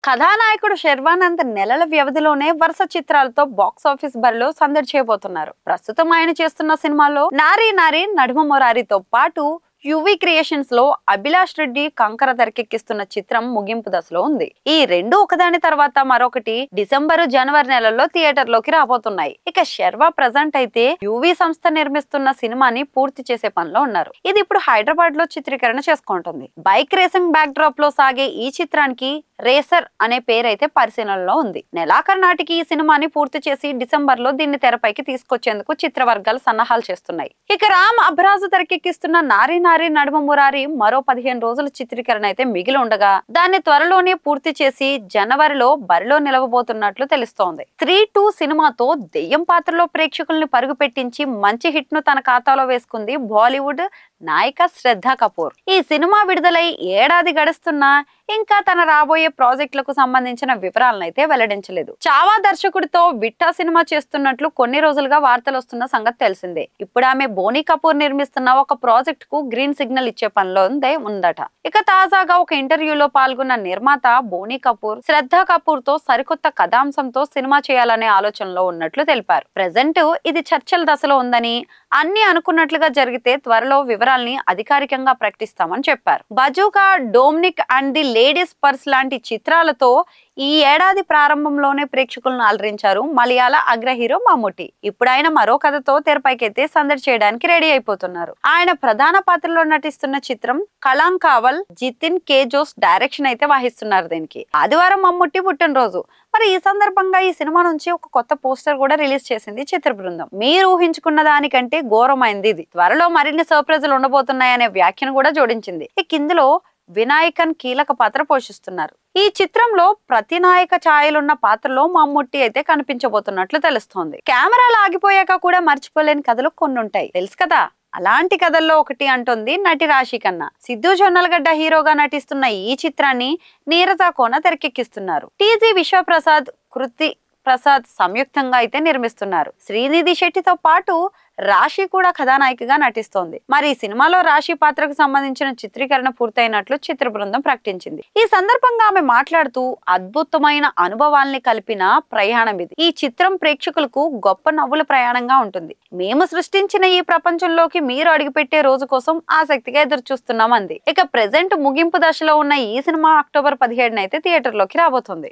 కథానాయకుడు శర్వానంద్ నెలల వ్యవధిలోనే వరుస చిత్రాలతో బాక్సాఫీస్ బరిలో సందడి చేయబోతున్నారు. ప్రస్తుతం ఆయన చేస్తున్న సినిమాల్లో నారీ నారీ నడుమ మురారితో పాటు యువి క్రియేషన్స్ లో అభిలాష్ రెడ్డి కంకర తెరకెక్కిస్తున్న చిత్రం ముగింపు దశలో ఉంది. ఈ రెండు ఒకదాని తర్వాత మరొకటి డిసెంబరు జనవరి నెలల్లో థియేటర్ లోకి రాబోతున్నాయి. ఇక శర్వా ప్రజెంట్ అయితే యువి సంస్థ నిర్మిస్తున్న సినిమాని పూర్తి చేసే పనిలో ఉన్నారు. ఇది ఇప్పుడు హైదరాబాద్ లో చిత్రీకరణ చేసుకుంటుంది. బైక్ రేసింగ్ బ్యాక్ డ్రాప్ లో సాగే ఈ చిత్రానికి రేసర్ అనే పేరైతే పరిశీలనలో ఉంది. నెలాఖరు నాటికి ఈ సినిమాని పూర్తి చేసి డిసెంబర్ లో దీన్ని తెరపైకి తీసుకొచ్చేందుకు చిత్ర వర్గాలు సన్నాహాలు చేస్తున్నాయి. ఇక రామ్ అబ్రాజు తెరకెక్కిస్తున్న నారీ నారీ నడుమ మురారి మరో 15 రోజుల చిత్రీకరణ అయితే మిగిలి ఉండగా దాన్ని త్వరలోనే పూర్తి చేసి జనవరిలో బరిలో నిలవబోతున్నట్లు తెలుస్తోంది. 3-2 సినిమాతో దెయ్యం పాత్రలో ప్రేక్షకుల్ని పరుగు పెట్టించి మంచి హిట్ ను తన ఖాతాలో వేసుకుంది బాలీవుడ్ నాయిక శ్రద్ధా కపూర్. ఈ సినిమా విడుదలై ఏడాది గడుస్తున్నా ఇంకా తన రాబోయే ప్రాజెక్టులకు సంబంధించిన వివరాలను అయితే వెల్లడించలేదు. చావా దర్శకుడితో విట్టా సినిమా చేస్తున్నట్లు కొన్ని రోజులుగా వార్తలు వస్తున్న సంగతి తెలిసిందే. ఇప్పుడు ఆమె బోనీ కపూర్ నిర్మిస్తున్న ఒక ప్రాజెక్ట్ కు గ్రీన్ సిగ్నల్ ఇచ్చే పనిలో ఉందట. ఇక తాజాగా ఒక ఇంటర్వ్యూలో పాల్గొన్న నిర్మాత బోనీ కపూర్ శ్రద్ధా కపూర్ తో సరికొత్త కథాంశంతో సినిమా చేయాలనే ఆలోచనలో ఉన్నట్లు తెలిపారు. ప్రెజెంట్ ఇది చర్చల దశలో ఉందని, అన్ని అనుకున్నట్లుగా జరిగితే త్వరలో వివరాల్ని అధికారికంగా ప్రకటిస్తామని చెప్పారు. Bazooka, Dominic and the ladies purse లాంటి చిత్రాలతో ఈ ఏడాది ప్రారంభంలోనే ప్రేక్షకులను అలరించారు మలయాళ అగ్ర హీరో మమ్ముట్టి. ఇప్పుడు ఆయన మరో కథతో తెరపైకైతే సందడి చేయడానికి రెడీ అయిపోతున్నారు. ఆయన ప్రధాన పాత్రలో నటిస్తున్న చిత్రం కళాంకావల్ జితిన్ కే జోస్ డైరెక్షన్ అయితే వహిస్తున్నారు. దీనికి ఆదివారం మమ్ముట్టి పుట్టినరోజు. మరి ఈ సందర్భంగా ఈ సినిమా నుంచి ఒక కొత్త పోస్టర్ కూడా రిలీజ్ చేసింది చిత్ర బృందం. మీరు ఊహించుకున్న దానికంటే ఘోరమైంది ఇది. త్వరలో మరిన్ని సర్ప్రైజులు ఉండబోతున్నాయనే వ్యాఖ్యను కూడా జోడించింది. ఇక ఇందులో వినాయకన్ కీలక పాత్ర పోషిస్తున్నారు. ఈ చిత్రంలో ప్రతినాయక ఛాయలున్న పాత్రలో మమ్ముట్టి అయితే కనిపించబోతున్నట్లు తెలుస్తోంది. కెమెరాలు ఆగిపోయాక కూడా మర్చిపోలేని కథలు కొన్ని ఉంటాయి తెలుసు కదా. అలాంటి కథల్లో ఒకటి అంటుంది నటి రాశి ఖన్నా. సిద్ధు జొన్నలగడ్డ హీరోగా నటిస్తున్న ఈ చిత్రాన్ని నీరజ కోన తెరకెక్కిస్తున్నారు. టీజీ విశ్వప్రసాద్, కృతి ప్రసాద్ సంయుక్తంగా అయితే నిర్మిస్తున్నారు. శ్రీనిధి శెట్టితో పాటు రాశి కూడా కథానాయికగా నటిస్తోంది. మరి ఈ సినిమాలో రాశి పాత్రకు సంబంధించిన చిత్రీకరణ పూర్తయినట్లు చిత్ర బృందం ప్రకటించింది. ఈ సందర్భంగా ఆమె మాట్లాడుతూ అద్భుతమైన అనుభవాల్ని కలిపిన ప్రయాణం ఇది. ఈ చిత్రం ప్రేక్షకులకు గొప్ప నవ్వుల ప్రయాణంగా ఉంటుంది. మేము సృష్టించిన ఈ ప్రపంచంలోకి మీరు అడుగుపెట్టే రోజు కోసం ఆసక్తిగా ఎదురు చూస్తున్నాం అంది. ఇక ప్రెజెంట్ ముగింపు దశలో ఉన్న ఈ సినిమా అక్టోబర్ 17న అయితే థియేటర్ లోకి రాబోతుంది.